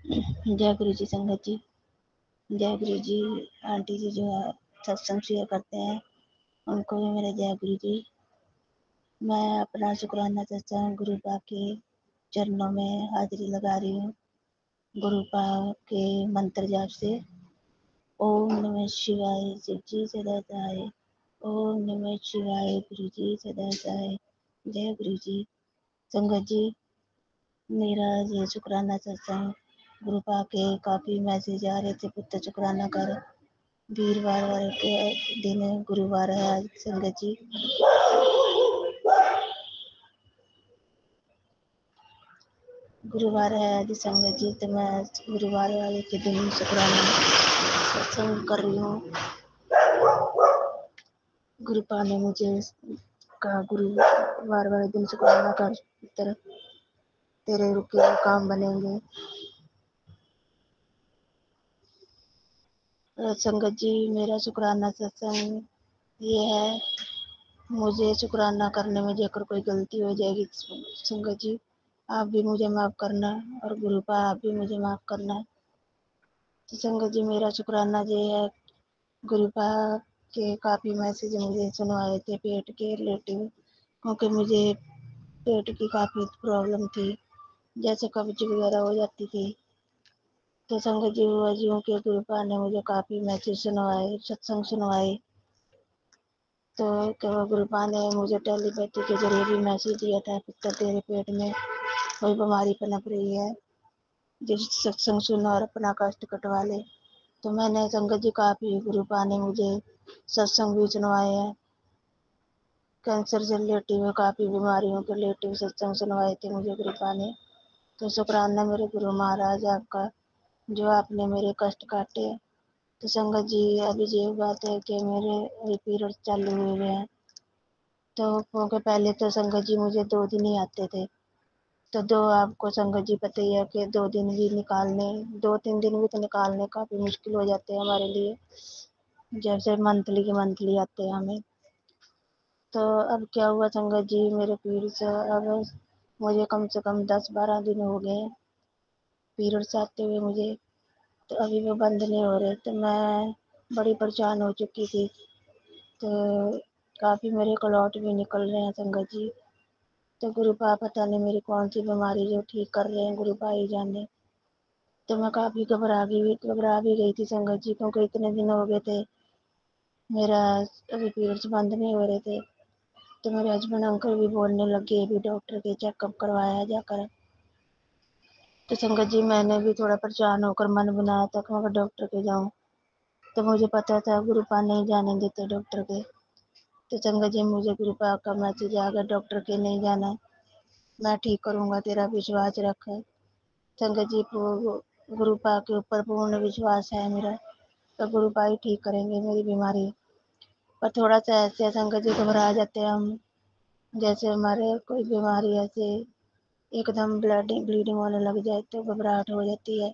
जय गुरु जी संगत जी, जय गुरु जी। आंटी जी जो सत्संग शेयर करते हैं उनको भी मेरे जय गुरु जी। मैं अपना शुक्राना चाहता हूँ गुरु पा के चरणों में हाजिरी लगा रही हूँ। गुरु पा के मंत्र जाप से ओम नमः शिवाय शिव जी सदा सहाय, ओम नमः शिवाय गुरु जी सदा सहाय। जय गुरु जी संगत जी। मेरा ये शुक्राना चाहता हूँ गुरु पा के काफ़ी मैसेज आ रहे थे, पुत्र शुक्राना कर। वीरवार के दिन गुरुवार है आज संगत जी। गुरुवार है आज संगत जी, तो मैं गुरुवार वाले के दिन शुक्राना सत्संग कर रही हूँ। गुरु पा ने मुझे कहा गुरुवार वाले दिन शुक्राना कर पुत्र, तेरे रुके हुए काम बनेंगे। संगत जी मेरा शुक्राना सत्संग ये है, मुझे शुक्राना करने में जेकर कोई गलती हो जाएगी संगत जी आप भी मुझे माफ़ करना, और गुरु पा आप भी मुझे माफ़ करना। तो संगत जी मेरा शुक्राना ये है, गुरु पा के काफ़ी मैसेज मुझे सुनवाए थे पेट के रिलेटिव, क्योंकि मुझे पेट की काफ़ी प्रॉब्लम थी, जैसे कब्ज वगैरह हो जाती थी। तो संगत जी हुआ के गुरु पा ने मुझे काफ़ी मैसेज सुनवाए, सत्संग सुनवाए। तो गुरु पा ने मुझे टेलीपैथी के जरिए भी मैसेज दिया था, पुत्र तेरे पेट में कोई बीमारी पनप रही है, जिस सत्संग सुन और अपना कष्ट कटवा ले। तो मैंने संगत जी काफ़ी गुरु पा ने मुझे सत्संग भी सुनवाए हैं, कैंसर से रिलेटिव काफ़ी बीमारियों के रिलेटिव सत्संग सुनवाए थे मुझे गुरु पा ने। तो शुक्राना मेरे गुरु महाराज आपका, जो आपने मेरे कष्ट काटे। तो संगत जी अभी ये बात है कि मेरे पीरियड चालू हुए हैं, तो क्योंकि पहले तो संगत जी मुझे 2 दिन ही आते थे, तो दो आपको संगत जी पता ही है कि 2 दिन भी निकालने, 2-3 दिन भी तो निकालने काफ़ी मुश्किल हो जाते हैं हमारे लिए, जैसे मंथली के मंथली आते हैं हमें। तो अब क्या हुआ संगत जी, मेरे पीरियड्स अब मुझे कम से कम 10-12 दिन हो गए पीरियड्स आते हुए मुझे, तो अभी वो बंद नहीं हो रहे। तो मैं बड़ी परेशान हो चुकी थी, तो काफ़ी मेरे क्लॉट भी निकल रहे हैं संगत जी। तो गुरु पा पता नहीं मेरी कौन सी बीमारी जो ठीक कर रहे हैं, गुरु पा ही जाने। तो मैं काफ़ी घबरा भी गई थी संगत जी, क्योंकि इतने दिन हो गए थे मेरा अभी पीरियड्स बंद नहीं हो रहे थे। तो मेरे हस्बैंड अंकल भी बोलने लगे अभी डॉक्टर के चेकअप करवाया जाकर। तो संगत जी मैंने भी थोड़ा परेशान होकर मन बनाया था कि मैं डॉक्टर के जाऊँ, तो मुझे पता था गुरु पा नहीं जाने देते डॉक्टर के। तो संगत जी मुझे गुरु पा का मैसेज आ गया, डॉक्टर के नहीं जाना, मैं ठीक करूँगा, तेरा विश्वास रख। संगत जी गुरु पा के ऊपर पूर्ण विश्वास है मेरा, तो गुरु पा ही ठीक करेंगे मेरी बीमारी। पर थोड़ा सा ऐसे संगत जी घबरा जाते हैं हम, जैसे हमारे कोई बीमारी ऐसे एकदम ब्लीडिंग होने लग जाए तो घबराहट हो जाती है।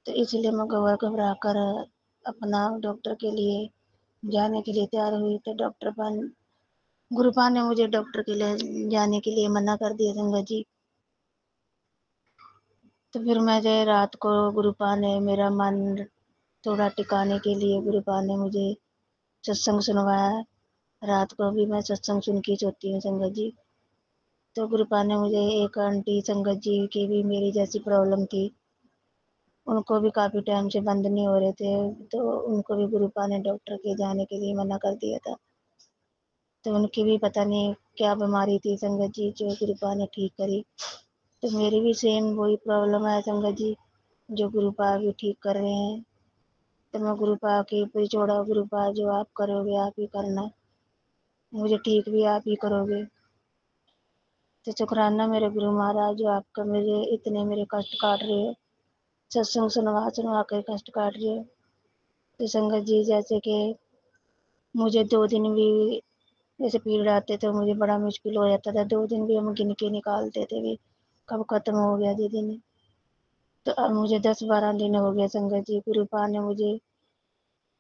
तो इसलिए मैं घबरा कर अपना डॉक्टर के लिए जाने के लिए तैयार हुई, तो गुरु पा ने मुझे डॉक्टर के लिए जाने के लिए मना कर दिया संगत जी। तो फिर मुझे रात को गुरु पा ने मेरा मन थोड़ा टिकाने के लिए गुरु पा ने मुझे सत्संग सुनवाया। रात को भी मैं सत्संग सुन के सोती हूँ संगत जी। तो गुरु पा ने मुझे एक आंटी संगत जी की भी मेरी जैसी प्रॉब्लम थी, उनको भी काफ़ी टाइम से बंद नहीं हो रहे थे, तो उनको भी गुरु पा ने डॉक्टर के जाने के लिए मना कर दिया था। तो उनकी भी पता नहीं क्या बीमारी थी संगत जी, जो गुरु पा ने ठीक करी। तो मेरी भी सेम वही प्रॉब्लम है संगत जी, जो गुरु पा भी ठीक कर रहे हैं। तो मैं गुरु पा के ऊपर ही छोड़ा, गुरु पा जो आप करोगे आप ही करना, मुझे ठीक भी आप ही करोगे। तो शुक्राना मेरे गुरु महाराज जो आपका मेरे इतने मेरे कष्ट काट रहे हो, सत्संग सुनवा सुनवा कर कष्ट काट रहे हो। तो संगत जी जैसे कि मुझे 2 दिन भी जैसे पीरियड आते थे मुझे बड़ा मुश्किल हो जाता था, 2 दिन भी हम गिन के निकालते थे भी कब खत्म हो गया ये दिन। तो अब मुझे 10-12 दिन हो गए संगत जी, गुरु पा ने मुझे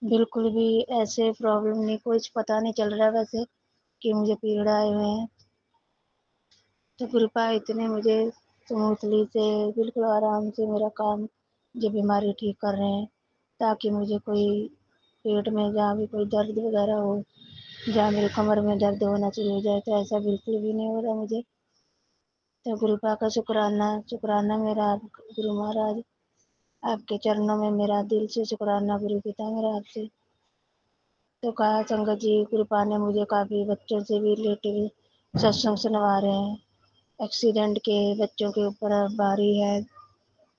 बिल्कुल भी ऐसे प्रॉब्लम नहीं, कुछ पता नहीं चल रहा वैसे कि मुझे पीरियड आए हुए हैं। तो गुरु पा इतने मुझे स्मूथली से, बिल्कुल आराम से मेरा काम जो बीमारी ठीक कर रहे हैं, ताकि मुझे कोई पेट में जहाँ भी कोई दर्द वगैरह हो, जहाँ मेरे कमर में दर्द होना शुरू हो जाए, तो ऐसा बिल्कुल भी नहीं हो रहा मुझे। तो गुरु पा का शुक्राना, शुक्राना मेरा गुरु महाराज, आपके चरणों में मेरा दिल से शुक्राना गुरु पिता मेरा आपसे। तो कहा संगत जी, गुरु पा ने मुझे काफ़ी बच्चों से भी रिलेटेड सत्संग सुनवा रहे हैं। एक्सीडेंट के बच्चों के ऊपर भारी है,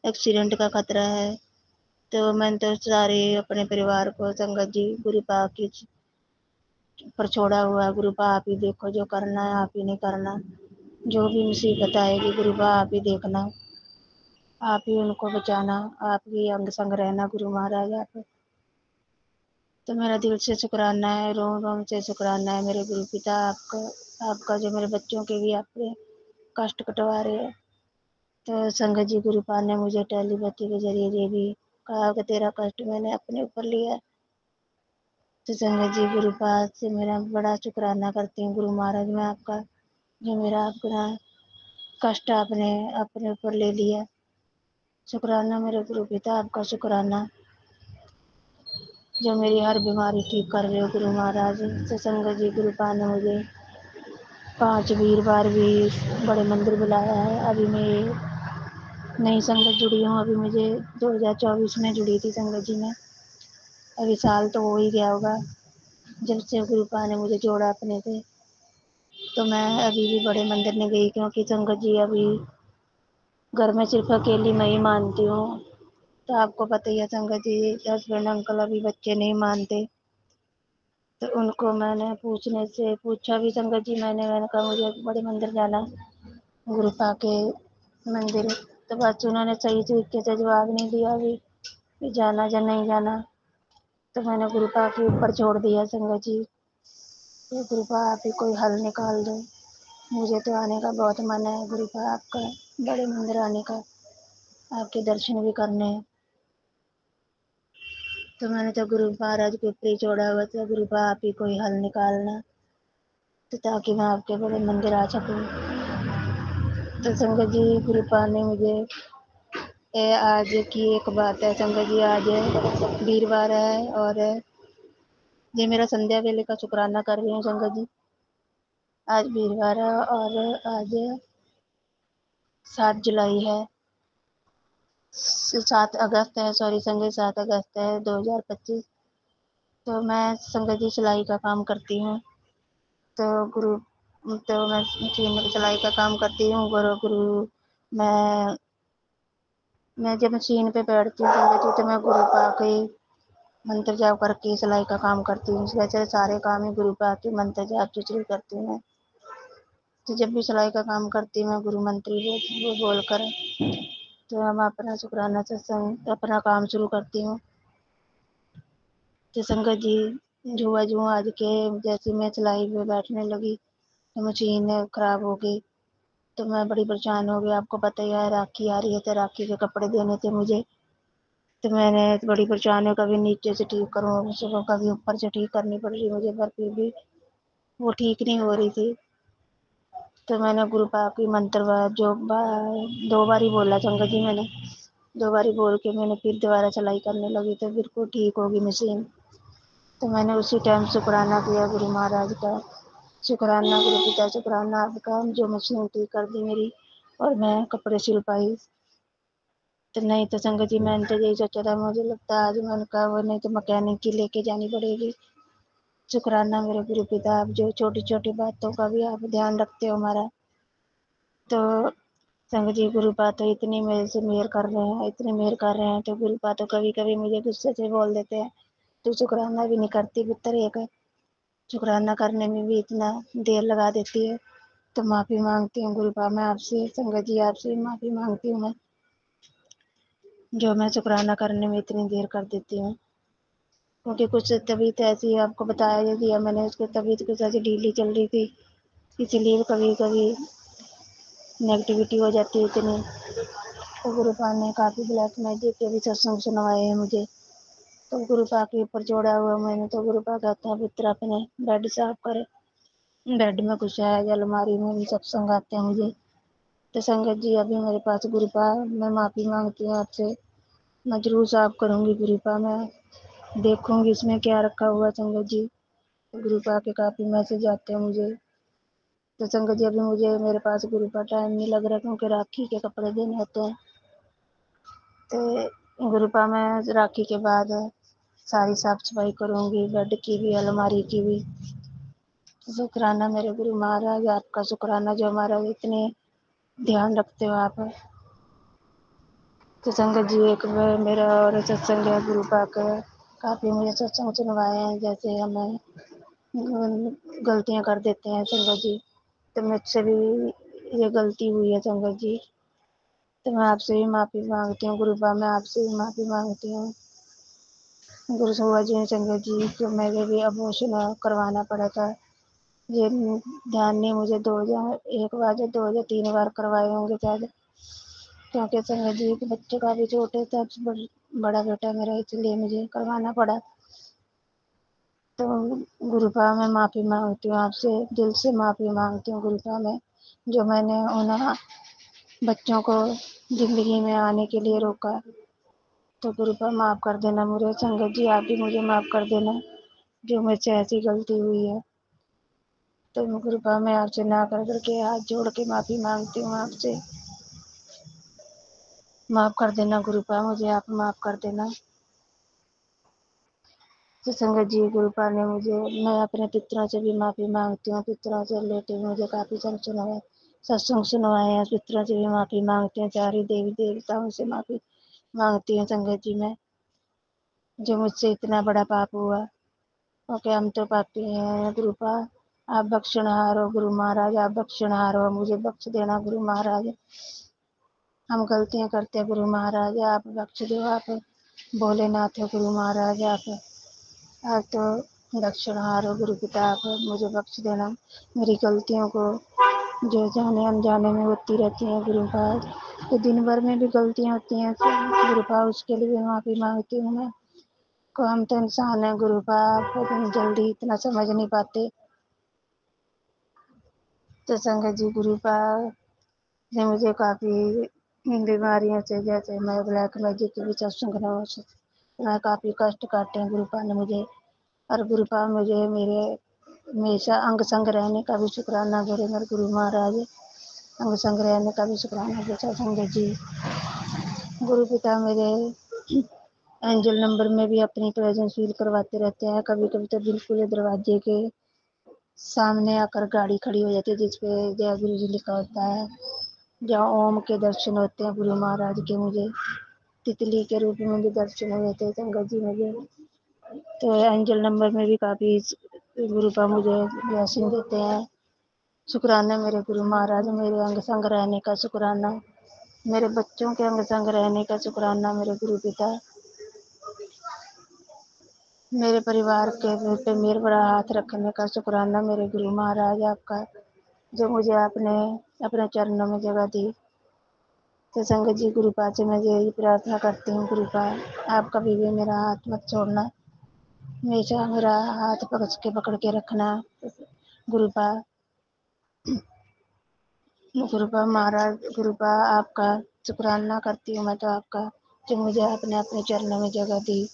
एक्सीडेंट का खतरा है। तो मैंने तो सारे अपने परिवार को संगत जी गुरु पा की पर छोड़ा हुआ है। गुरु पा आप ही देखो, जो करना है आप ही नहीं करना, जो भी मुसीबत आएगी गुरु पा आप ही देखना, आप ही उनको बचाना, आप ही अंग संग रहना गुरु महाराज आप। तो मेरा दिल से शुक्राना है, रोम रोम से शुक्राना है मेरे गुरु पिता आपका, आपका जो मेरे बच्चों के भी आपके कष्ट कटवा रहे हैं। तो संगत जी गुरु पा ने मुझे टेलीपैथी के जरिए ये भी कहा कि तेरा कष्ट मैंने अपने ऊपर लिया। तो संगत जी गुरु पा से मेरा बड़ा शुक्राना करती हूँ गुरु महाराज मैं आपका, जो मेरा अपना कष्ट आपने अपने ऊपर ले लिया। शुक्राना मेरे गुरु पिता आपका, शुक्राना जो मेरी हर बीमारी ठीक कर रहे हो गुरु महाराज। तो संगत जी गुरु पा ने मुझे 5 वीरवार भी बड़े मंदिर बुलाया है। अभी मैं नई संगत जुड़ी हूँ, अभी मुझे 2024 में जुड़ी थी संगत जी में, अभी साल तो हो ही गया होगा जब से गुरु पा ने मुझे जोड़ा अपने से। तो मैं अभी भी बड़े मंदिर नहीं गई, क्योंकि संगत जी अभी घर में सिर्फ अकेली मैं ही मानती हूँ। तो आपको पता ही है संगत जी, हस्बैंड अंकल अभी बच्चे नहीं मानते। तो उनको मैंने पूछा भी संगत जी, मैंने कहा मुझे बड़े मंदिर जाना, गुरु पा के मंदिर। तो बस उन्होंने सही तरीके से जवाब नहीं दिया अभी कि जाना या नहीं जाना। तो मैंने गुरु पा के ऊपर छोड़ दिया संगत जी, तो गुरु पा आप ही कोई हल निकाल दो। मुझे तो आने का बहुत मन है गुरु पा आपका, बड़े मंदिर आने का, आपके दर्शन भी करने हैं। तो मैंने तो गुरु महाराज के ऊपर ही छोड़ा हुआ था, गुरु पा आप ही कोई हल निकालना, तो ताकि मैं आपके बड़े मंदिर आ सकूं। तो संगत जी गुरु पा ने मुझे आज की एक बात है संगत जी, आज वीरवार है और ये मेरा संध्या वेले का शुक्राना कर रही हूँ संगत जी। आज वीरवार है और आज 7 जुलाई है, 7 अगस्त है, सॉरी संगत 7 अगस्त है 2025। तो मैं संगत जी सिलाई का काम करती हूँ। तो गुरु तो मैं सिलाई का काम करती हूँ। गुरु मैं जब मशीन पे बैठती हूँ संगत जी, तो मैं गुरु पा के मंत्र जाप करके सिलाई का काम करती हूँ। वैसे सारे काम ही गुरु पा के मंत्र जाप से करती हूँ मैं। तो जब भी सिलाई का काम करती हूँ मैं गुरु मंत्र वो बोल कर, तो हम अपना शुक्राना सत्संग अपना काम शुरू करती हूँ। तो संगत जी जो आज के जैसे मैं सिलाई पे बैठने लगी तो मशीन खराब हो गई, तो मैं बड़ी परेशान हो गई। आपको पता ही है राखी आ रही है, तो राखी के कपड़े देने थे मुझे। तो मैंने बड़ी परेशान हो, कभी नीचे से ठीक करूँ उसको, कभी ऊपर से ठीक करनी पड़ रही मुझे, पर फिर भी वो ठीक नहीं हो रही थी। तो मैंने गुरु पा की मंत्र जो 2 बारी बोला संगत जी, मैंने 2 बारी बोल के मैंने फिर दोबारा सिलाई करने लगी, तो बिल्कुल ठीक होगी मशीन। तो मैंने उसी टाइम शुक्राना किया गुरु महाराज का, शुक्राना गुरु पिता, शुक्राना आपका जो मशीन ठीक कर दी मेरी और मैं कपड़े सिल पाई। तो नहीं तो संगत जी मैंने तो यही सोचा था, मुझे लगता है आज मैंने कहा वो नहीं तो मैकेनिक की लेके जानी पड़ेगी। शुक्राना मेरे गुरु पिता, आप जो छोटी छोटी बातों का भी आप ध्यान रखते हो हमारा। तो संगत जी गुरु पा तो इतनी मेरे से मेहर कर रहे हैं, इतनी मेहर कर रहे हैं। तो गुरु पा तो कभी कभी मुझे गुस्से से बोल देते हैं, तो शुक्राना भी नहीं करती पुत्र एक, शुक्राना करने में भी इतना देर लगा देती है। तो माफ़ी मांगती हूँ गुरु पा मैं आपसे, संगत जी आपसे माफ़ी मांगती हूँ मैं, जो मैं शुक्राना करने में इतनी देर कर देती हूँ। क्योंकि कुछ तबीयत ऐसी आपको बताया दिया मैंने, उसकी तबीयत कुछ ऐसी ढीली चल रही थी, इसीलिए कभी कभी नेगेटिविटी हो जाती है इतनी। तो गुरु पा ने काफ़ी ब्लैक मैजिक के भी सत्संग सुनवाए हैं मुझे। तो गुरु पा के ऊपर जोड़ा हुआ मैंने, तो गुरु पा कहता है पुत्र अपने बेड साफ कर, बेड में कुछ है या अलमारी में भी सत्संग आते हैं मुझे। तो संगत जी अभी मेरे पास गुरुपा मैं माफ़ी मांगती हूँ आपसे। मैं जरूर साफ करूँगी गुरुपा, मैं देखूँगी इसमें क्या रखा हुआ संगत जी। गुरुपा के काफ़ी मैसेज आते हैं मुझे। तो संगत जी अभी मुझे मेरे पास गुरुपा टाइम नहीं लग रहा क्योंकि राखी के कपड़े देने होते हैं। तो गुरुपा में राखी के बाद सारी साफ सफाई करूँगी, बेड की भी अलमारी की भी। शुक्राना मेरे गुरु महाराज, आपका शुक्राना जो हमारा इतने ध्यान रखते हो आप। तो संगत जी एक मेरा और सत्संग है गुरुपा का, काफ़ी मुझे सत्संग सुनवाए हैं। जैसे हमें गलतियाँ कर देते हैं संगत जी, तो मुझसे भी ये गलती हुई है संगत जी। तो मैं आपसे भी माफ़ी मांगती हूँ गुरुपा, मैं आपसे भी माफ़ी मांगती हूँ। गुरु सुबह जी संगत जी को मेरे भी अबॉर्शन करवाना पड़ा था। ये ध्यान नहीं मुझे, 1 बार या 2 या 3 बार करवाए होंगे शायद, क्योंकि संगत जी के बच्चे काफ़ी छोटे थे, बड़ा बेटा मेरा, इसलिए मुझे करवाना पड़ा। तो गुरुपा मैं माफ़ी मांगती हूँ आपसे, दिल से माफ़ी मांगती हूँ गुरुपा में, जो मैंने उन बच्चों को ज़िंदगी में आने के लिए रोका। तो गुरुपा माफ़ कर देना मुझे। संगत जी आप भी मुझे माफ़ कर देना, जो मुझसे ऐसी गलती हुई है। तो गुरुपा मैं आपसे ना कर करके हाथ जोड़ के माफ़ी मांगती हूँ आपसे, माफ़ कर देना गुरुपा, मुझे आप माफ़ कर देना। तो संगत जी गुरुपा ने मुझे, मैं अपने पितरों से भी माफ़ी मांगती हूँ। पितरों से रिलेटिव मुझे काफ़ी सत्संग सुनवाए हैं, पितरों से भी माफ़ी मांगती हूँ। सारी देवी देवताओं से माफ़ी मांगती हूँ संगत जी मैं, जो मुझसे इतना बड़ा पाप हुआ, क्योंकि हम तो पापी हैं। गुरुपा आप बख्शनहार हो गुरु महाराज, आप बख्शनहार हो, मुझे बख्श देना गुरु महाराज। हम गलतियाँ करते हैं गुरु महाराज, आप बख्श दो। आप भोलेनाथ हो गुरु महाराज, आप तो दक्षिणहार हो गुरु पिता, आप मुझे बख्श देना मेरी गलतियों को, जो जाने अनजाने में होती रहती हैं गुरुपाद। तो दिन भर में भी गलतियाँ होती हैं गुरुपाद, उसके लिए माफ़ी मांगती हूँ मैं। को हम तो इंसान हैं गुरुपाद, आपको जल्दी इतना समझ नहीं पाते। तो संगत जी गुरुपाद ने मुझे काफ़ी बीमारियों से, जैसे मैं ब्लैक मैजिक के भी सत्संग मैं काफ़ी कष्ट काटे हैं गुरुपा ने मुझे। और गुरुपा मुझे मेरे हमेशा अंग संग रहने का भी शुक्राना करे मेरे गुरु महाराज, अंग संग रहने का भी शुक्राना देता संगत जी। गुरु पिता मेरे एंजल नंबर में भी अपनी प्रेजेंस फील करवाते रहते हैं। कभी कभी तो बिल्कुल दरवाजे के सामने आकर गाड़ी खड़ी हो जाती है जिसपे जय गुरु जी लिखा होता है, जहाँ ओम के दर्शन होते हैं गुरु महाराज के। मुझे तितली के रूप में भी दर्शन हुए थे संगत जी मुझे। तो एंजल नंबर में भी काफ़ी गुरुपा मुझे ब्लेसिंग देते हैं। शुक्राना मेरे गुरु महाराज, मेरे अंग संग रहने का शुक्राना, मेरे बच्चों के अंग संग रहने का शुक्राना मेरे गुरु पिता, मेरे परिवार के पे मेरे बड़ा हाथ रखने का शुक्राना मेरे गुरु महाराज आपका, जो मुझे आपने अपने चरणों में जगह दी। तो संगत जी गुरुपा से मैं यही प्रार्थना करती हूँ, गुरुपा आप कभी भी मेरा हाथ मत छोड़ना, हमेशा मेरा हाथ पकड़ के रखना गुरुपा। गुरुपा महाराज, गुरुपा आपका शुक्राना करती हूँ मैं तो आपका, जो मुझे आपने अपने चरणों में जगह दी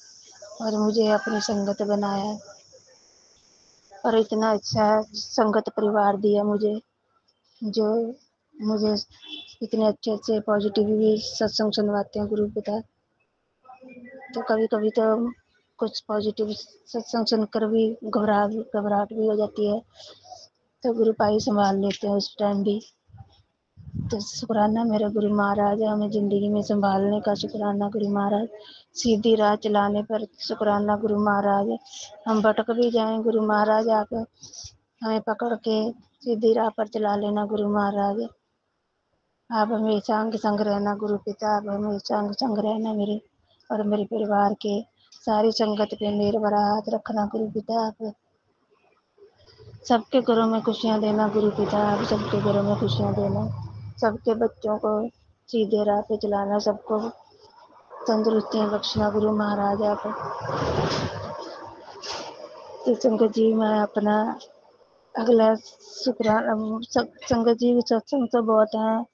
और मुझे अपनी संगत बनाया और इतना अच्छा संगत परिवार दिया मुझे, जो मुझे इतने अच्छे अच्छे पॉजिटिव भी सत्संग सुनवाते हैं गुरु पिता। तो कभी कभी तो कुछ पॉजिटिव सत्संग सुनकर भी घबराहट भी हो जाती है, तो गुरुपा ही संभाल लेते हैं उस टाइम भी। तो शुक्राना मेरे गुरु महाराज, हमें ज़िंदगी में संभालने का शुक्राना गुरु महाराज, सीधी राह चलाने पर शुक्राना गुरु महाराज। हम भटक भी जाएं गुरु महाराज, आप हमें पकड़ के सीधी राह पर चला लेना गुरु महाराज। आप हमेशा अंग संग रहना गुरु पिता, आप हमेशा अंग संग रहना मेरे और मेरे परिवार के सारी संगत पे मेरे बड़ा हाथ रखना गुरु पिता। आप सबके घरों में खुशियाँ देना गुरु पिता, आप सबके घरों में खुशियाँ देना, सबके बच्चों को सीधे राह पे चलाना, सबको तंदुरुस्तियाँ बख्शना गुरु महाराज आप। तो संगत जी मैं अपना अगला शुक्राना, संगत जी सत्संग तो बहुत हैं,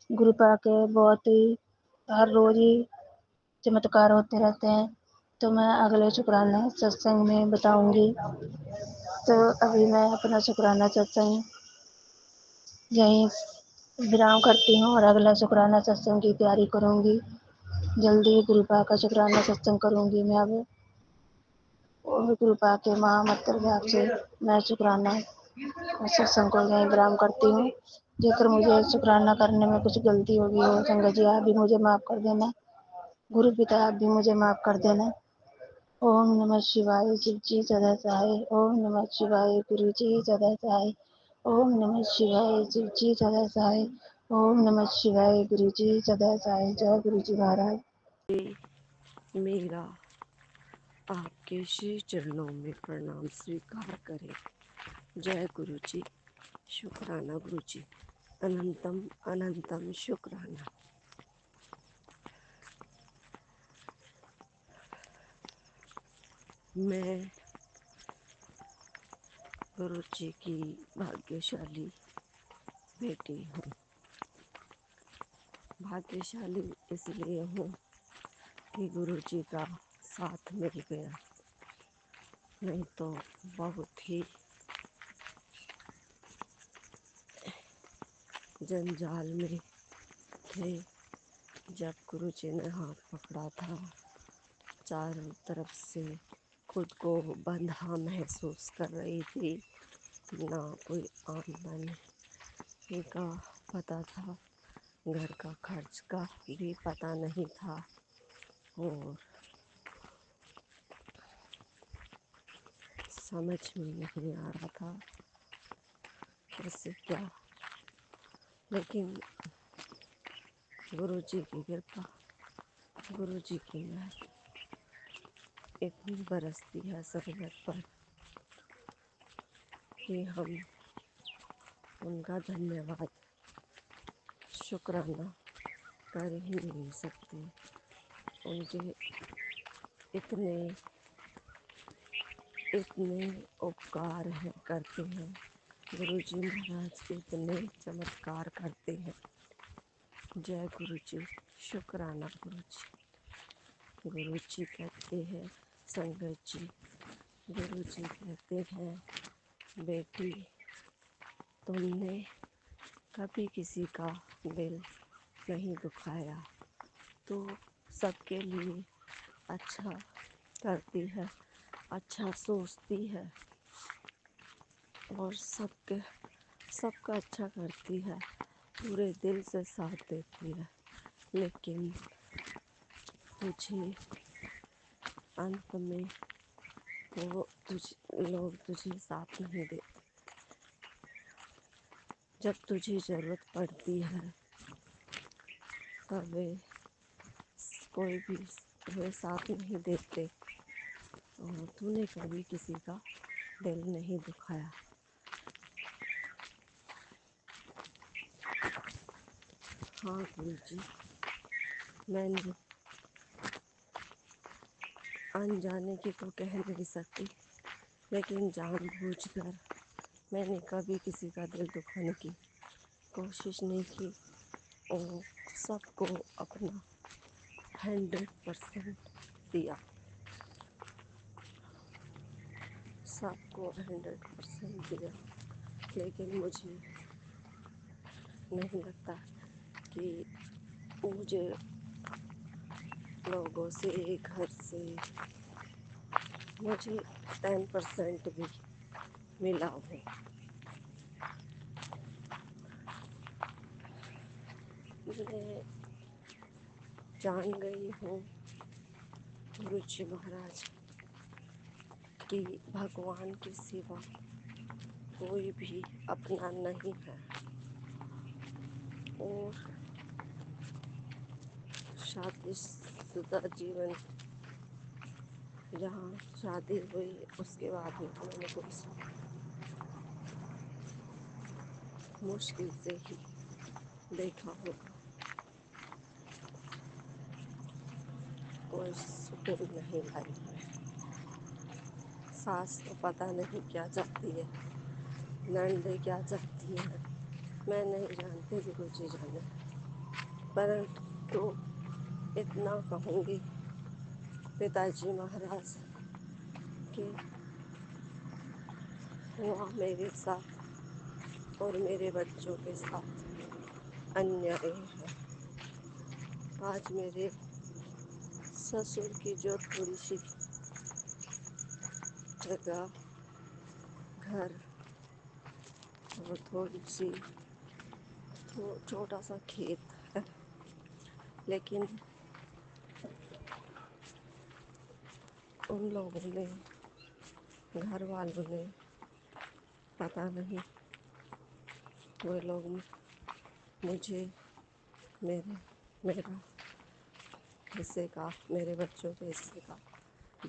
गुरु के बहुत ही हर रोज ही चमत्कार होते रहते हैं, तो मैं अगले शुक्राना सत्संग में बताऊंगी। तो अभी मैं अपना शुक्राना सत्संग यहीं विराम करती हूँ और अगला शुक्राना सत्संग की तैयारी करूँगी। जल्दी गुरु का शुक्राना सत्संग करूँगी मैं अब। और गुरु के महामंत्र जाप से मैं शुक्राना सत्संग को यहीं विराम करती हूँ। जेकर मुझे शुक्राना करने में कुछ गलती होगी हो संगत जी आप भी मुझे माफ़ कर देना। गुरु पिता आप भी मुझे माफ़ कर देना। ओम नमः शिवाय शिव जी सदा सहाय। ओम नमः शिवाय गुरु जी सदा सहाय। ओम नमः शिवाय शिव जी सदा सहाय। ओम नमः शिवाय गुरु जी सदा सहाय। जय गुरु जी महाराज। मेरा आपके श्री चरणों में प्रणाम स्वीकार करें। जय गुरु जी। शुक्राना गुरु जी। अनंतम अनंतम शुक्राना। मैं गुरु जी की भाग्यशाली बेटी हूँ। भाग्यशाली इसलिए हूँ कि गुरु जी का साथ मिल गया, नहीं तो बहुत ही जंजाल में थे। जब गुरु जी ने हाथ पकड़ा था, चारों तरफ से खुद को बंधा महसूस कर रही थी। ना कोई आमदनी का पता था, घर का खर्च का भी पता नहीं था, और समझ में नहीं आ रहा था कैसे क्या। लेकिन गुरु जी की कृपा, गुरु जी की मेहर इतनी बरसती है संगत पर कि हम उनका धन्यवाद शुक्राना कर ही नहीं सकते। उनके इतने इतने उपकार हैं करते हैं गुरु जी महाराज, इतने चमत्कार करते हैं। जय गुरु जी। शुक्राना गुरु जी। गुरु जी कहते हैं संगत जी, गुरु जी कहते हैं बेटी तुमने कभी किसी का दिल नहीं दुखाया, तो सबके लिए अच्छा करती है, अच्छा सोचती है और सबका अच्छा करती है, पूरे दिल से साथ देती है। लेकिन तुझे अंत में लोग तुझे साथ नहीं देते। जब तुझे ज़रूरत पड़ती है तब कोई भी वे साथ नहीं देते, और तूने कभी किसी का दिल नहीं दुखाया। हाँ गुरु जी, मैंने अनजाने की तो कह नहीं सकती, लेकिन जानबूझकर मैंने कभी किसी का दिल दुखाने की कोशिश नहीं की, और सबको अपना 100% दिया। सबको 100% दिया। लेकिन मुझे नहीं लगता कि मुझे लोगों से, घर से मुझे 10% भी मिला हो। मैं जान गई हूँ गुरु जी महाराज कि भगवान के सिवा कोई भी अपना नहीं है, और शादीशुदा जीवन जहाँ शादी हुई उसके बाद ही मैंने कोई मुश्किल से ही देखा होगा, कोई सुकून नहीं लाइफ में। सास तो पता नहीं क्या चाहती है, नंदे क्या चाहती है, मैं नहीं जानती, गुरु जी जाने। परंतु इतना कहूँगी पिताजी महाराज कि हुआ मेरे साथ और मेरे बच्चों के साथ अन्याय है। आज मेरे ससुर की जो थोड़ी सी जगह, घर और थोड़ी सी छोटा सा खेत है, लेकिन उन लोगों ने, घर वालों ने, पता नहीं वो लोग मुझे मेरा हिस्से का, मेरे बच्चों के हिस्से का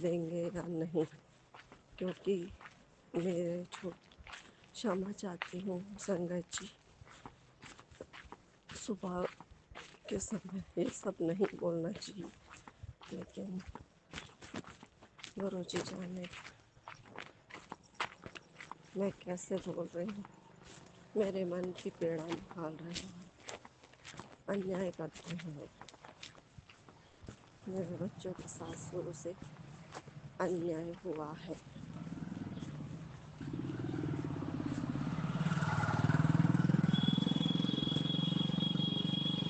देंगे या नहीं, क्योंकि मेरे क्षमा चाहती हूँ संगत जी, सुबह के समय ये सब नहीं बोलना चाहिए, लेकिन गुरु जी जाने मैं कैसे बोल रही हूँ। मेरे मन की पीड़ा निकाल रहे हैं, अन्याय करते हैं। मेरे बच्चों के साथ शुरू से अन्याय हुआ है।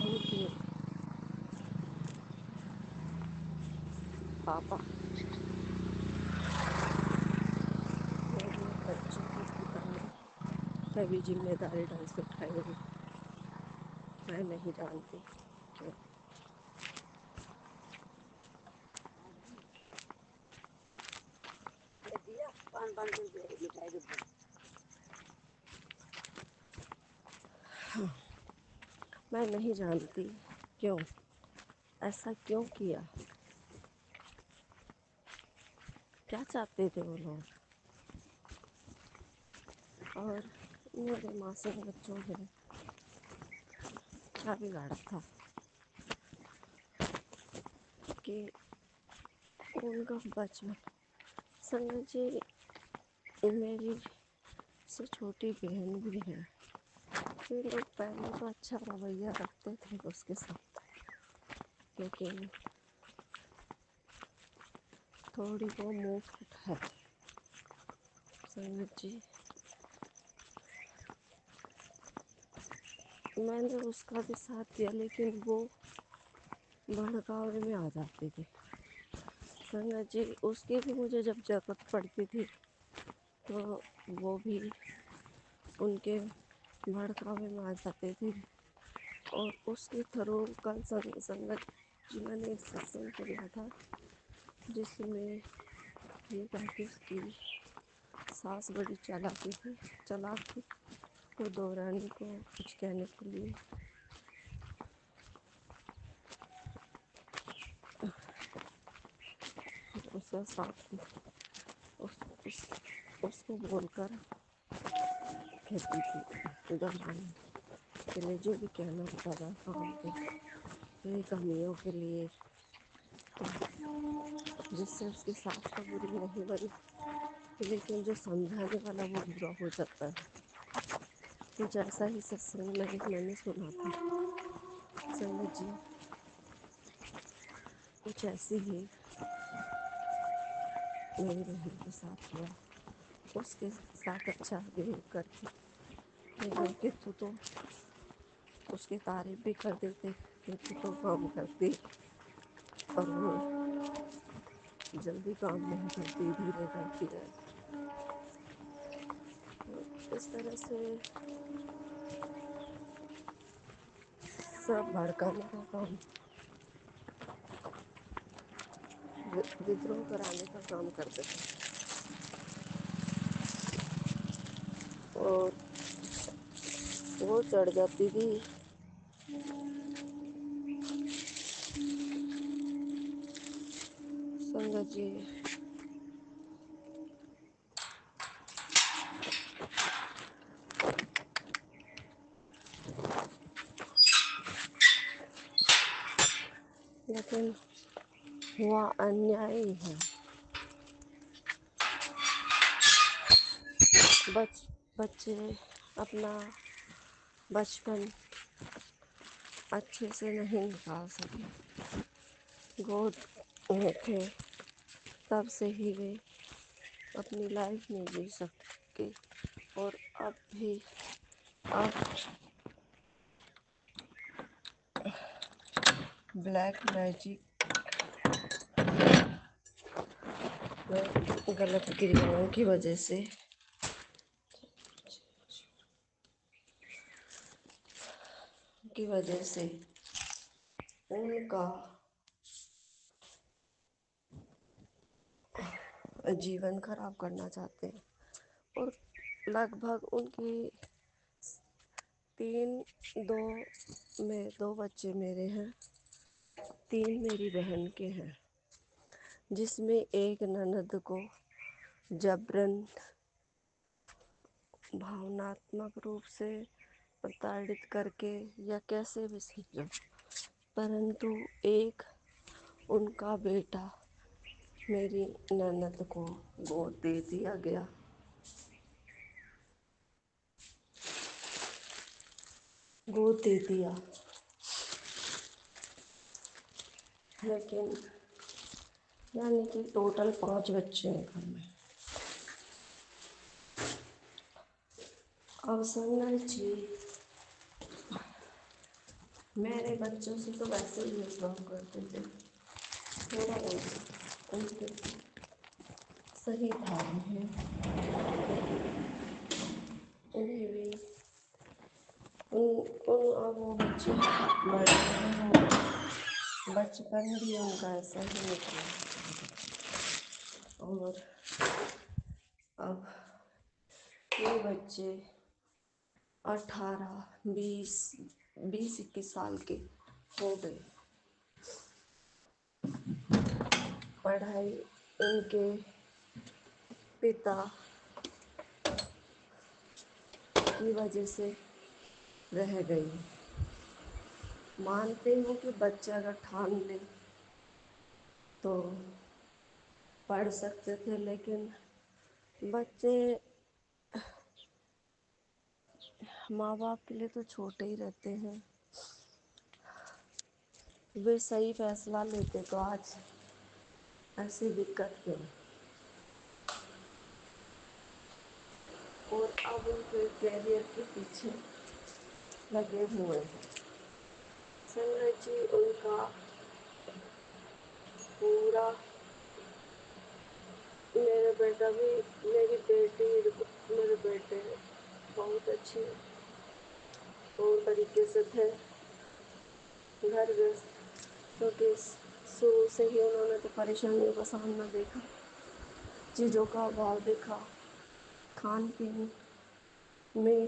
उनके पापा मेरे बच्चों के पिता ने कभी जिम्मेदारी ढंग से उठाई नहीं। मैं नहीं जानती क्यों। हाँ, मैं नहीं जानती क्यों, ऐसा क्यों किया, क्या चाहते थे वो लोग। और मेरे मासूम बच्चों ने क्या बिगाड़ा था कि उनका बचपन, संगत जी मेरी से छोटी बहन भी है, ये लोग पहले तो अच्छा रवैया रखते थे उसके साथ, लेकिन थोड़ी वो मुँह फुट है संगत जी। मैंने उसका भी साथ दिया, लेकिन वो भड़कावे में आ जाती थी संगत जी। उसकी भी मुझे जब ज़रूरत पड़ती थी तो वो भी उनके भड़कावे में आ जाती थी। और उसके थ्रू कल संगत जी मैंने एक सत्संग किया था, जिसमें ये कहती उसकी सास बड़ी चालाक थी, तो दौरानी को कुछ कहने के लिए उसका साथ उसको बोलकर कहती थी दौरानी के लिए जो भी कहना होता था काम के कमियों के लिए, जिससे उसकी सास तो बुरी नहीं बनी, लेकिन जो समझाने वाला वो बुरा हो जाता है। कुछ ऐसा ही सत्संग मैंने सुना था संगत जी, कुछ ऐसी ही मेरी बहन के साथ हुआ। उसके साथ अच्छा बिहेव करके लेकिन कि तू तो उसकी तारीफ भी कर देते कि तू तो काम करती, और वो जल्दी काम नहीं करती, धीरे करती है। तो इस तरह से सब भड़काने का काम, विद्रोह कराने का काम करते थे। और वो चढ़ जाती थी संगत जी। लेकिन हुआ अन्याय ही है। बच्चे अपना बचपन اچھے سے نہیں نکال سکی، گود میں تھے تب سے ہی وہ اپنی لائف نہیں جی سکتے، اور اب بھی اب بلیک میجک غلط کرواؤں کی وجہ سے ان کا جیون خراب کرنا چاہتے ہیں، اور لگ بھگ ان کی دو بچے میرے ہیں، 3 میری بہن کے ہیں، جس میں ایک نند کو جبراً بھاوناتمک روپ سے پرتاڑت کر کے یا کیسے بھی سمجھو، پرنتو ایک ان کا بیٹا میری نند کو گود دے دیا گیا، گود دے دیا، لیکن یعنی کہ ٹوٹل 5 بچے ہیں گھر میں۔ اب سنگل جی میرے بچوں سے تو ویسے ہی بھید کرتے تھے، تھوڑا بہت ان کے صحیح تھا، انہیں بھی اب وہ بچے بڑے ہیں، بچپن بھی ان کا ایسا ہی نکلا، اور اب یہ بچے 18 20 21 سال کے ہو گئے، پڑھائی ان کے پتا کی وجہ سے رہ گئی۔ مانتے ہوں کہ بچہ اگر ٹھان لے تو پڑھ سکتے تھے، لیکن بچے ماں باپ کے لیے تو چھوٹے ہی رہتے ہیں، وہ صحیح فیصلہ لیتے تو آج ایسی دقت کیوں، اور اب ان کے کیریئر کے پیچھے لگے ہوئے ہیں۔ سنگے جی ان کا پورا، میرا بیٹا بھی، میری بیٹی، میرے بیٹے بہت اچھے اور طریقے سے تھے، گھر گرہست، کیونکہ شروع سے ہی انہوں نے تو پریشانیوں کا سامنا دیکھا، چیزوں کا ابھاؤ دیکھا، کھان پین میں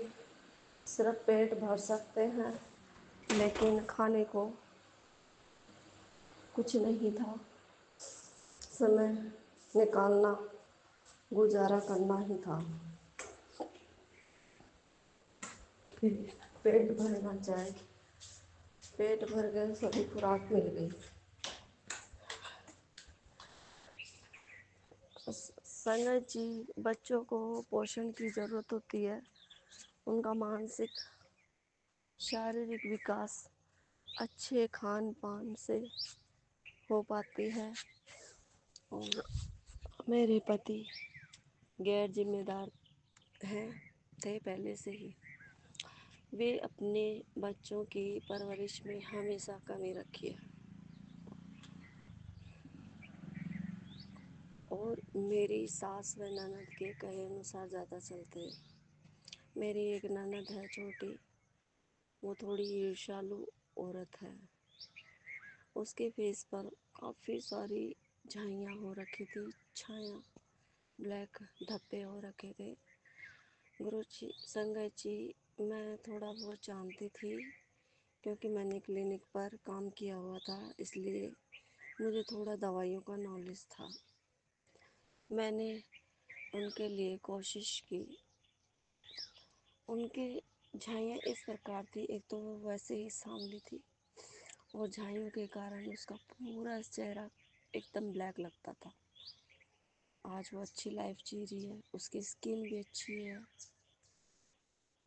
صرف پیٹ بھر سکتے ہیں لیکن کھانے کو کچھ نہیں تھا، سمے نکالنا، گزارا کرنا ہی تھا، پھر پیٹ بھرنا چاہے، پیٹ بھر گئے، سبھی خوراک مل گئی۔ سنگت جی بچوں کو پوشن کی ضرورت ہوتی ہے، ان کا مانسک شاریرک وکاس اچھے کھان پان سے ہو پاتی ہے، اور میرے پتی غیر ذمہ دار تھے پہلے سے ہی، وہ اپنے بچوں کی پرورش میں ہمیشہ کمی رکھی ہے، اور میری ساس و نند کے کہے انوسار زیادہ چلتے ہیں۔ میری ایک نند ہے چھوٹی، وہ تھوڑی عیرشالو عورت ہے، اس کے فیس پر کافی ساری جھائیاں ہو رکھی تھی، چھایاں، بلیک دھبے ہو رکھے تھے۔ گرو جی، سنگت جی میں تھوڑا بہت جانتی تھی، کیونکہ میں نے کلینک پر کام کیا ہوا تھا، اس لیے مجھے تھوڑا دوائیوں کا نالج تھا۔ میں نے ان کے لیے کوشش کی، ان کی جھائیاں اس پرکار تھی، ایک تو وہ ویسے ہی سانولی تھی، اور جھائیوں کے کارن اس کا پورا چہرہ ایک دم بلیک لگتا تھا۔ آج وہ اچھی لائف جی رہی ہے، اس کی اسکن بھی اچھی ہے،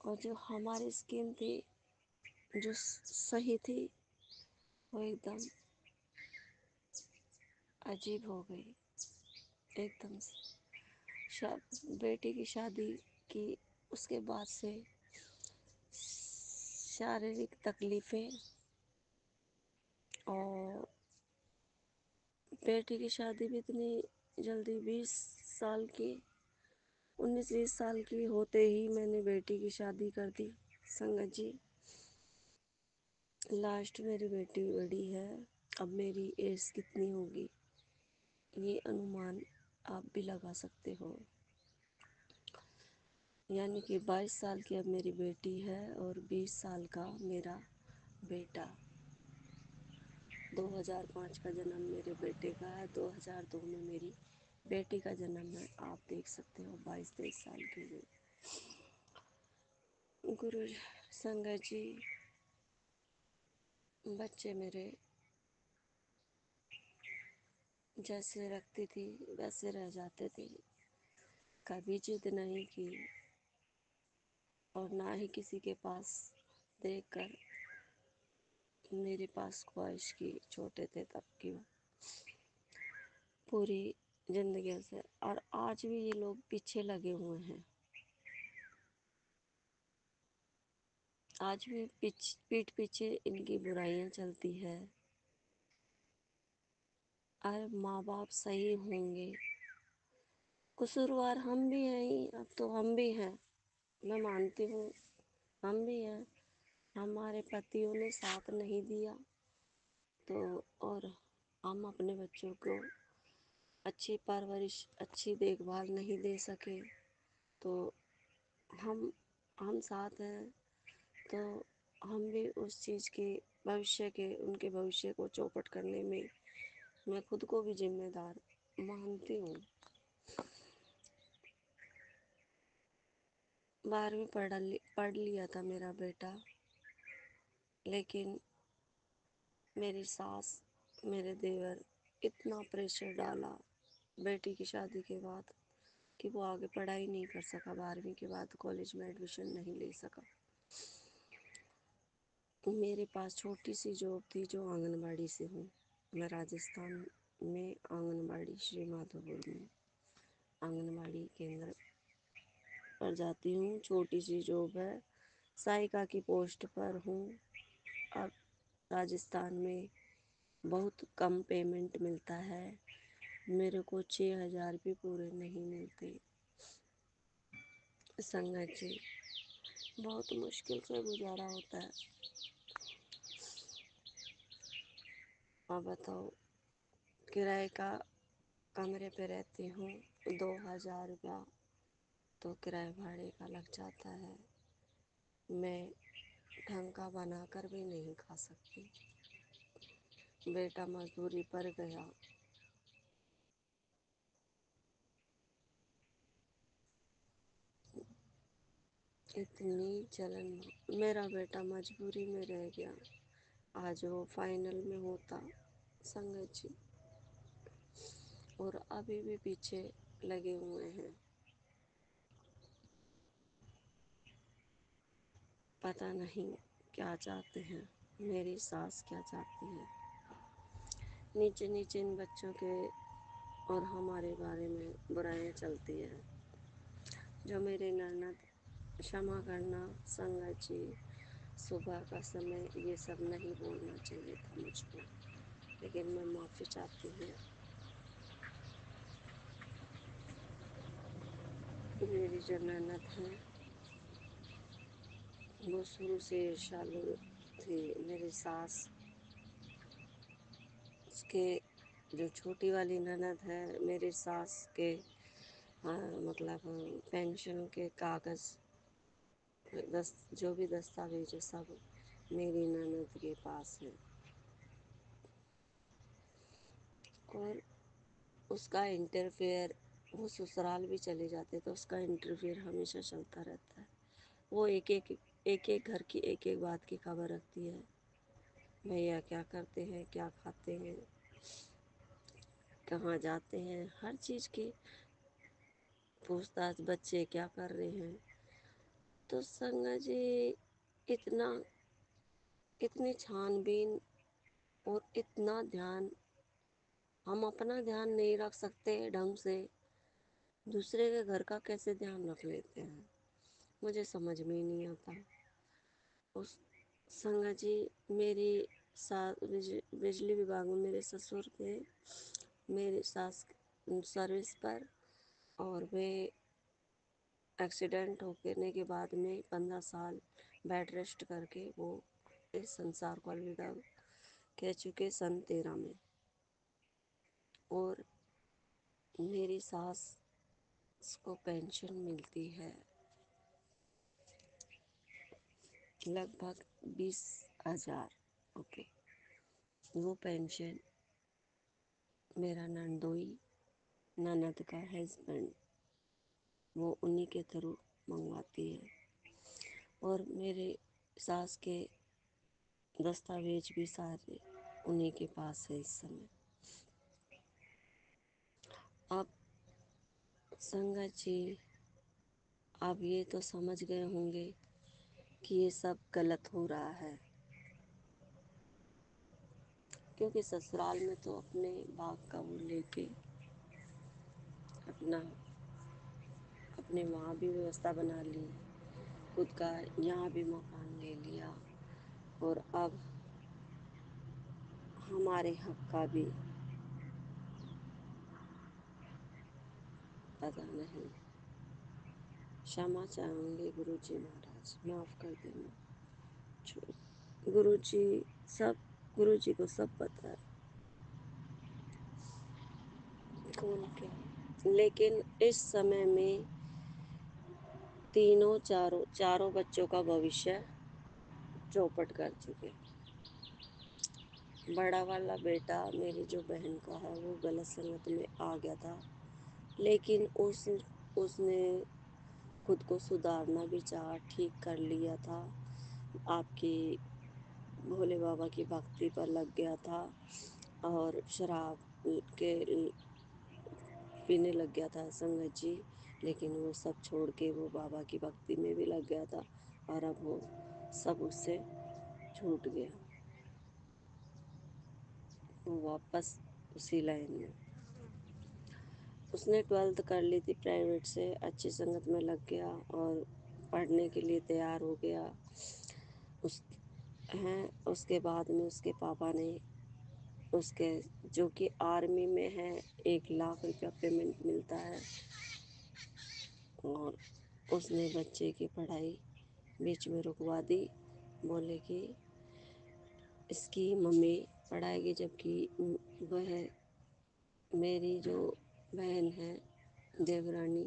اور جو ہماری اسکن تھی جو صحیح تھی وہ ایک دم عجیب ہو گئی، ایک دم سے بیٹی کی شادی کی اس کے بعد سے شاریرک تکلیفیں اور بیٹی کی شادی بھی اتنی جلدی 20 سال کی 19-20 سال کی ہوتے ہی میں نے بیٹی کی شادی کر دی سنگت جی۔ لاسٹ میری بیٹی بڑی ہے، اب میری ایج کتنی ہوگی یہ انومان آپ بھی لگا سکتے ہو، یعنی کہ 22 سال کی اب میری بیٹی ہے اور 20 سال کا میرا بیٹا۔ 2005 کا جنم میرے بیٹے کا ہے، 2002 میں میری بیٹی کا جنم ہے۔ آپ دیکھ سکتے ہو 22-23 سال کی ہوئی۔ گرو سنگت جی، بچے میرے جیسے رکھتی تھی ویسے رہ جاتے تھے، کبھی ضد نہیں کی اور نہ ہی کسی کے پاس دیکھ کر میرے پاس خواہش کی، چھوٹے تھے تب کی پوری زندگی سے۔ اور آج بھی یہ لوگ پیچھے لگے ہوئے ہیں، آج بھی پیٹھ پیچھے ان کی برائیاں چلتی ہے۔ اور ماں باپ صحیح ہوں گے، قصوروار ہم بھی ہیں ہی، اب تو ہم بھی ہیں، میں مانتی ہوں ہم بھی ہیں، ہمارے پتیوں نے ساتھ نہیں دیا تو اور ہم اپنے بچوں کو اچھی پرورش اچھی دیکھ بھال نہیں دے سکے تو ہم ساتھ ہیں، تو ہم بھی اس چیز کے بھوشیہ کے ان کے بھوشیہ کو چوپٹ کرنے میں خود کو بھی ذمہ دار مانتی ہوں۔ 12ویں پڑھ لیا تھا میرا بیٹا، لیکن میری ساس میرے دیور اتنا پریشر ڈالا بیٹی کی شادی کے بعد کہ وہ آگے پڑھائی نہیں کر سکا، 12ویں کے بعد کالج میں ایڈمیشن نہیں لے سکا۔ میرے پاس چھوٹی سی جاب تھی جو آنگن باڑی سے ہوں، میں راجستھان میں آنگن باڑی شری مادھو پور میں آنگن باڑی کیندر پر جاتی ہوں، چھوٹی سی جاب ہے، سہایکا کی پوسٹ پر ہوں۔ اب راجستھان میں بہت کم پیمنٹ ملتا ہے، میرے کو 6,000 بھی پورے نہیں ملتے سنگت جی، بہت مشکل سے گزارا ہوتا ہے۔ اور بتاؤ، کرائے کا کمرے پہ رہتی ہوں، 2,000 روپیہ تو کرایہ بھاڑے کا لگ جاتا ہے، میں ڈھنگ کا بنا کر بھی نہیں کھا سکتی۔ بیٹا مزدوری پر گیا، اتنی جلن، میرا بیٹا مجبوری میں رہ گیا، آج وہ فائنل میں ہوتا سنگت جی، اور ابھی بھی پیچھے لگے ہوئے ہیں، پتہ نہیں کیا چاہتے ہیں، میری ساس کیا چاہتی ہے۔ نیچے نیچے ان بچوں کے اور ہمارے بارے میں برائیاں چلتی ہیں، جو میرے نند क्षमा کرنا سنگت جی، صبح کا سمے یہ سب نہیں بولنا چاہیے تھا مجھ کو، لیکن میں معافی چاہتی ہوں۔ میری جو نند ہیں وہ شروع سے عرشالو تھی، میری ساس اس کے جو چھوٹی والی نند ہے، میری ساس کے مطلب پینشن کے کاغذ جو بھی دستاویز ہے سب میری نند کے پاس ہے، اور اس کا انٹرفیئر، وہ سسرال بھی چلے جاتے تو اس کا انٹرفیئر ہمیشہ چلتا رہتا ہے، وہ ایک ایک گھر کی ایک ایک بات کی خبر رکھتی ہے، بھیا کیا کرتے ہیں، کیا کھاتے ہیں، کہاں جاتے ہیں، ہر چیز کی پوچھ تاچھ، بچے کیا کر رہے ہیں۔ تو سنگت جی، اتنا اتنی چھان بین اور اتنا دھیان، ہم اپنا دھیان نہیں رکھ سکتے ڈھنگ سے، دوسرے کے گھر کا کیسے دھیان رکھ لیتے ہیں، مجھے سمجھ میں ہی نہیں آتا۔ اس سنگت جی میری بجلی وبھاگ میں میرے سسر تھے، میری ساس سروس پر، اور وہ ایکسیڈنٹ ہونے کے بعد میں 15 سال بیڈ ریسٹ کر کے وہ اس سنسار کو الوداع کہہ چکے 13 میں۔ اور میری ساس کو پینشن ملتی ہے لگ بھگ 20,000 روپے۔ وہ پینشن میرا نندوئی نند کا ہسبینڈ وہ انہی کے تھرو منگواتی ہے، اور میرے ساس کے دستاویز بھی سارے انہی کے پاس ہے اس سمے۔ اب سنگت جی آپ یہ تو سمجھ گئے ہوں گے کہ یہ سب غلط ہو رہا ہے، کیونکہ سسرال میں تو اپنے باغ کا وہ لے کے اپنے وہاں بھی ویوستھا بنا لی، خود کا یہاں بھی مکان لے لیا، اور اب ہمارے حق کا بھی پتہ نہیں۔ क्षमा چاہوں گے گرو جی مہاراج، معاف کر دینا، گرو جی گرو جی کو سب پتہ ہے کون کیا ہے۔ لیکن اس سمے میں چاروں بچوں کا بھوشیہ چوپٹ کر چکے۔ بڑا والا بیٹا میری جو بہن کا ہے وہ غلط سنگت میں آ گیا تھا، لیکن اس نے خود کو سدھارنا بھی چاہا، ٹھیک کر لیا تھا، آپ کی بھولے بابا کی بھکتی پر لگ گیا تھا، اور شراب کے پینے لگ گیا تھا سنگت جی، لیکن وہ سب چھوڑ کے وہ بابا کی بھکتی میں بھی لگ گیا تھا، اور اب وہ سب اس سے چھوٹ گیا، وہ واپس اسی لائن میں۔ اس نے 12th کر لی تھی پرائیویٹ سے، اچھی سنگت میں لگ گیا اور پڑھنے کے لیے تیار ہو گیا۔ اس کے بعد میں اس کے پاپا نے اس کے جو کہ آرمی میں ہے 1,00,000 روپیہ پیمنٹ ملتا ہے، اور اس نے بچے کی پڑھائی بیچ میں رکوا دی، بولے کہ اس کی ممی پڑھائے گی، جبکہ وہ میری جو بہن ہے دیورانی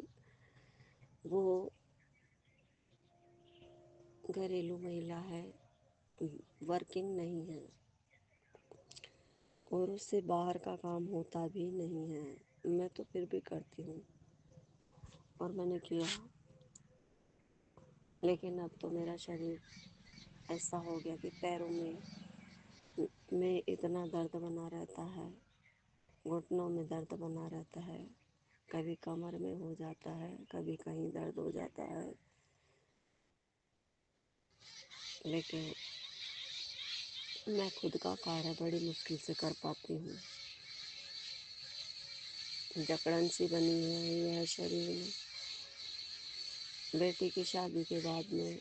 وہ گھریلو مہیلا ہے، ورکنگ نہیں ہے، اور اس سے باہر کا کام ہوتا بھی نہیں ہے، میں تو پھر بھی کرتی ہوں اور میں نے کیا، لیکن اب تو میرا شریر ایسا ہو گیا کہ پیروں میں اتنا درد بنا رہتا ہے، گھٹنوں میں درد بنا رہتا ہے، کبھی کمر میں ہو جاتا ہے، کبھی کہیں درد ہو جاتا ہے، لیکن میں خود کا کاریہ بڑی مشکل سے کر پاتی ہوں، جکڑن سی بنی ہے شریر میں۔ بیٹی کی شادی کے بعد میں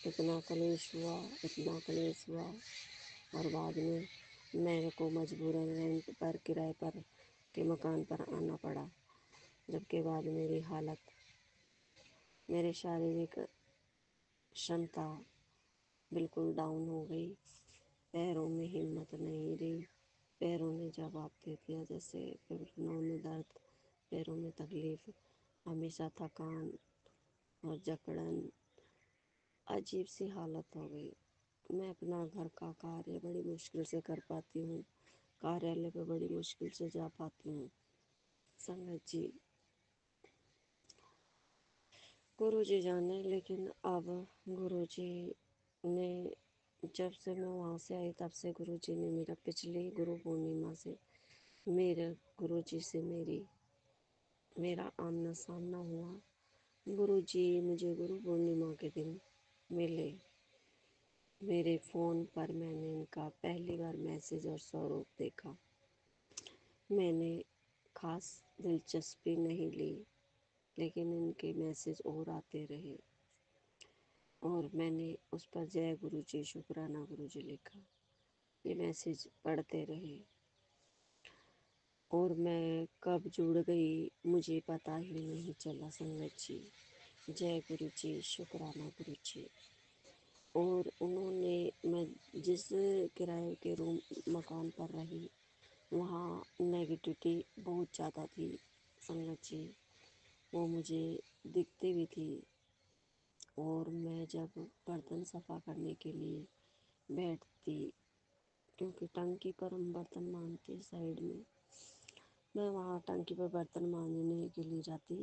اتنا کلیش ہوا، اور بعد میں میرے کو مجبوراً رینٹ پر کرائے پر کے مکان پر آنا پڑا، جبکہ بعد میری حالت، میری شاریرک شمتا بالکل ڈاؤن ہو گئی، پیروں میں ہمت نہیں رہی، پیروں نے جواب دے دیا، جیسے گھٹنوں میں درد، پیروں میں تکلیف، ہمیشہ تھکان اور جکڑن، عجیب سی حالت ہو گئی۔ میں اپنا گھر کا کاریہ بڑی مشکل سے کر پاتی ہوں، کاریالے پہ بڑی مشکل سے جا پاتی ہوں، سنگت جی گرو جی جانے، لیکن اب گرو جی نے جب سے میں وہاں سے آئی تب سے گرو جی نے میرا پچھلی گرو پورنیما سے میرے گرو جی سے میرا آمنا سامنا ہوا، گرو جی مجھے گرو پورنیما کے دن ملے، میرے فون پر میں نے ان کا پہلی بار میسیج اور سوروپ دیکھا۔ میں نے خاص دلچسپی نہیں لی، لیکن ان کے میسیج اور آتے رہے اور میں نے اس پر جے گرو جی شکرانہ گرو جی لکھا۔ یہ میسیج پڑھتے رہے اور میں کب جڑ گئی مجھے پتہ ہی نہیں چلا سنگت جی۔ جے گرو جی شکرانہ گرو جی۔ اور انہوں نے، میں جس کرائے کے روم مکان پر رہی وہاں نیگیٹیوٹی بہت زیادہ تھی سنگت جی، وہ مجھے دکھتی بھی تھی۔ اور میں جب برتن صفا کرنے کے لیے بیٹھتی، کیونکہ ٹنکی پر ہم برتن مانجتے سائڈ میں وہاں ٹنکی پر برتن مانجنے کے لیے جاتی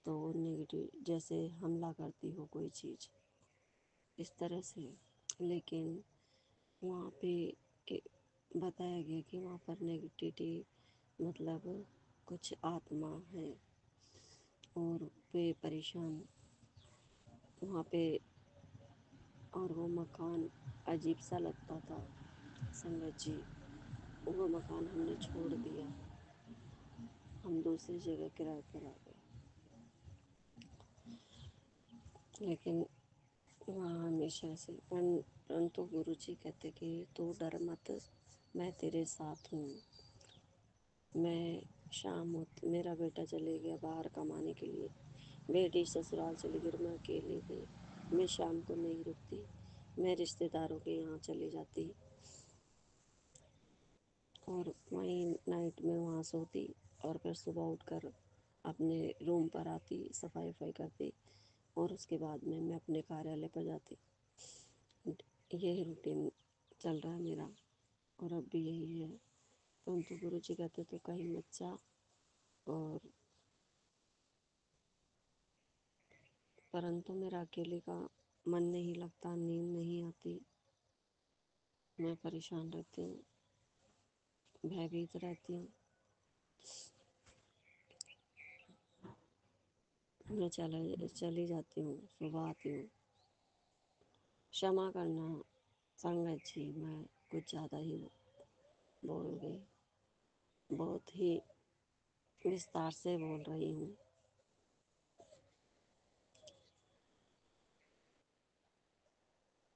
تو نگیٹیو جیسے حملہ کرتی ہو کوئی چیز اس طرح سے۔ لیکن وہاں پہ بتایا گیا کہ وہاں پر نگیٹیوٹی مطلب کچھ آتما ہے اور بے پریشان وہاں پہ، اور وہ مکان عجیب سا لگتا تھا سنگت جی۔ وہ مکان ہم نے چھوڑ دیا، ہم دوسری جگہ کرائے پر آ گئے، لیکن وہاں ہمیشہ سے پرنتو گرو جی کہتے کہ تو ڈر مت، میں تیرے ساتھ ہوں۔ میں شام ہوتی میرا بیٹا چلے گیا باہر کمانے کے لیے، بیٹی سسرال چلی گئی، میں اکیلی تھی۔ میں شام کو نہیں رکتی، میں رشتہ داروں کے یہاں چلی جاتی اور وہیں نائٹ میں وہاں سوتی اور پھر صبح اٹھ کر اپنے روم پر آتی، صفائی وفائی کرتی اور اس کے بعد میں اپنے کاریالے پر جاتی۔ یہی روٹین چل رہا ہے میرا اور اب بھی یہی ہے۔ پرنتو گرو جی کہتے تو کہیں مت جا، اور پرنتو میرا اکیلے کا من نہیں لگتا، نیند نہیں آتی، میں پریشان رہتی ہوں، بھیبھیت رہتی ہوں۔ میں چلی جاتی ہوں، صبح آتی ہوں۔ क्षमा کرنا سنگت جی، میں کچھ زیادہ ہی بول گئی، بہت ہی وستار سے بول رہی ہوں۔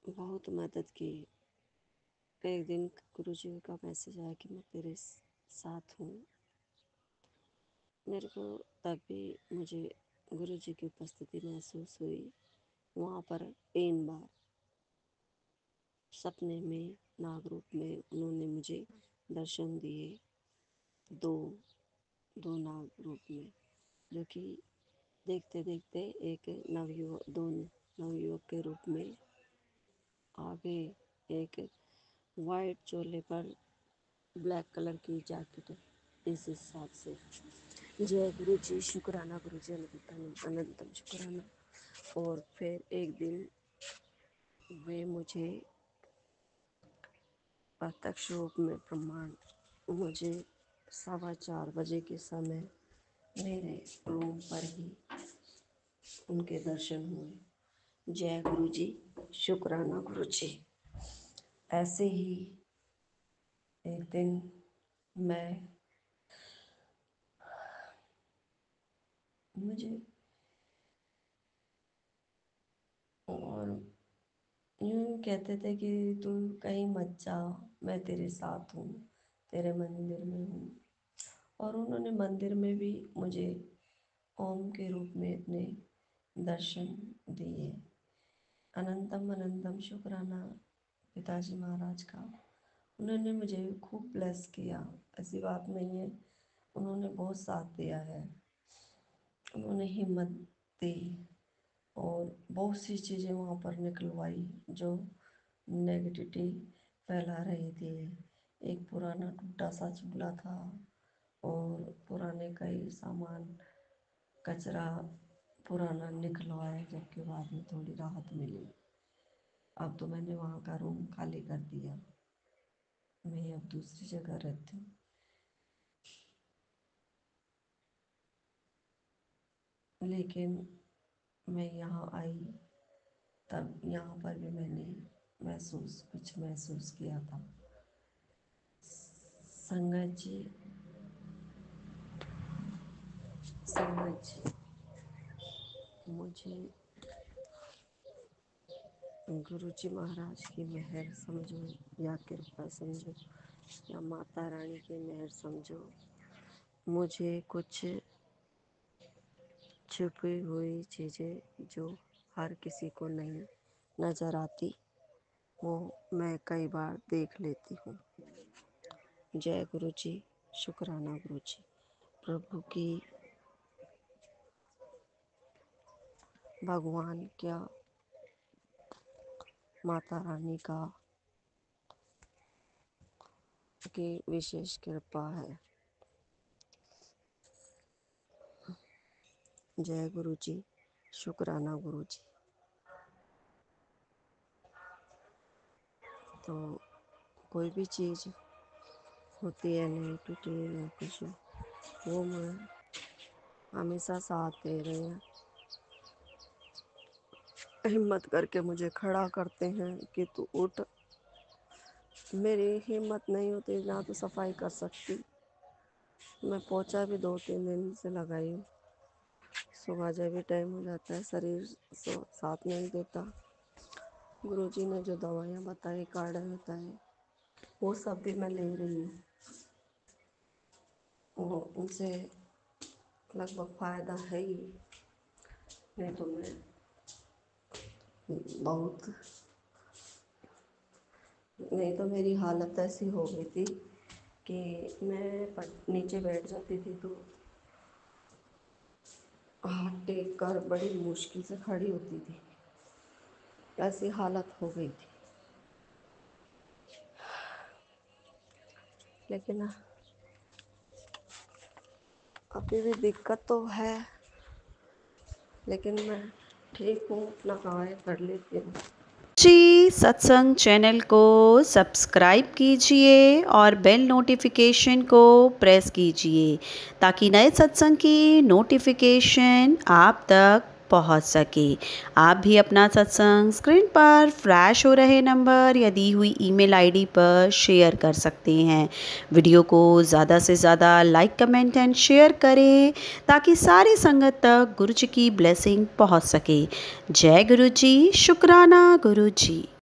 بہت مدد کی۔ ایک دن گرو جی کا میسیج آیا کہ میں تیرے ساتھ ہوں۔ میرے کو تب بھی مجھے گرو جی کی اپستھتی محسوس ہوئی وہاں پر 3 بار سپنے میں، ناگ روپ میں انہوں نے مجھے درشن دیے، دو دو ناگ روپ میں، جو کہ دیکھتے دیکھتے ایک دو نویوک کے روپ میں آگے، ایک وائٹ چولے پر بلیک کلر کی جیکٹ، اس حساب سے۔ جے گرو جی شکرانہ گرو جی، انتم شکرانہ۔ اور پھر ایک دن وہ مجھے پرتکش روپ میں پرمان، مجھے 4:15 بجے کے سمے میرے روم پر ہی ان کے درشن ہوئے۔ جے گرو جی شکرانہ گرو جی۔ ایسے ہی ایک دن مجھے اور یوں کہتے تھے کہ تو کہیں مت جا، میں تیرے ساتھ ہوں، تیرے مندر میں ہوں۔ اور انہوں نے مندر میں بھی مجھے اوم کے روپ میں اپنے درشن دیے۔ انتم انتم شکرانہ پتا جی مہاراج کا، انہوں نے مجھے خوب بلیس کیا، ایسی بات نہیں ہے، انہوں نے بہت ساتھ دیا ہے، انہوں نے ہمت دی اور بہت سی چیزیں وہاں پر نکلوائی جو نیگیٹیوٹی پھیلا رہی تھی۔ ایک پرانا ٹوٹا سا چولہا تھا اور پرانے کئی سامان کچرا پرانا نکلوایا، جب کے بعد میں تھوڑی راحت ملی۔ اب تو میں نے وہاں کا روم خالی کر دیا، میں اب دوسری جگہ رہتی ہوں۔ لیکن میں یہاں آئی تب یہاں پر بھی میں نے कुछ महसूस किया था। संगत जी मुझे गुरु जी महाराज की मेहर समझो या कृपा समझो या माता रानी की मेहर समझो, मुझे कुछ छुपी हुई चीज़ें जो हर किसी को नहीं नज़र आती, वो मैं कई बार देख लेती हूँ। जय गुरु जी, शुक्राना गुरु जी। प्रभु की, भगवान क्या, माता रानी का की विशेष कृपा है। जय गुरु जी, शुक्राना गुरु जी। तो कोई भी चीज़ होती है नेगेटिविटी या कुछ, वो मैं हमेशा साथ दे रहे हैं, हिम्मत करके मुझे खड़ा करते हैं कि तू उठ। मेरी हिम्मत नहीं होती ना तो सफाई कर सकती। मैं पोछा भी 2-3 दिन से लगाई हूँ। सुबह जब भी टाइम हो जाता है शरीर साथ नहीं देता। गुरुजी ने जो दवाइयाँ बताई, काढ़ा बताए, वो सब भी मैं ले रही हूँ। वो उनसे लगभग फ़ायदा है ही, नहीं तो मैं बहुत, नहीं तो मेरी हालत ऐसी हो गई थी कि मैं नीचे बैठ जाती थी तो हाथ टेक कर बड़ी मुश्किल से खड़ी होती थी, ऐसी हालत हो गई थी। लेकिन अभी भी दिक्कत तो है, लेकिन मैं ठीक हूँ, अपना कार्य कर लेती हूँ। जी सत्संग चैनल को सब्सक्राइब कीजिए और बेल नोटिफिकेशन को प्रेस कीजिए ताकि नए सत्संग की नोटिफिकेशन आप तक पहुंच सके। आप भी अपना सत्संग स्क्रीन पर फ्लैश हो रहे नंबर या दी हुई ईमेल आईडी पर शेयर कर सकते हैं। वीडियो को ज़्यादा से ज़्यादा लाइक कमेंट एंड शेयर करें ताकि सारी संगत तक गुरु जी की ब्लेसिंग पहुंच सके। जय गुरु जी, शुक्राना गुरु जी।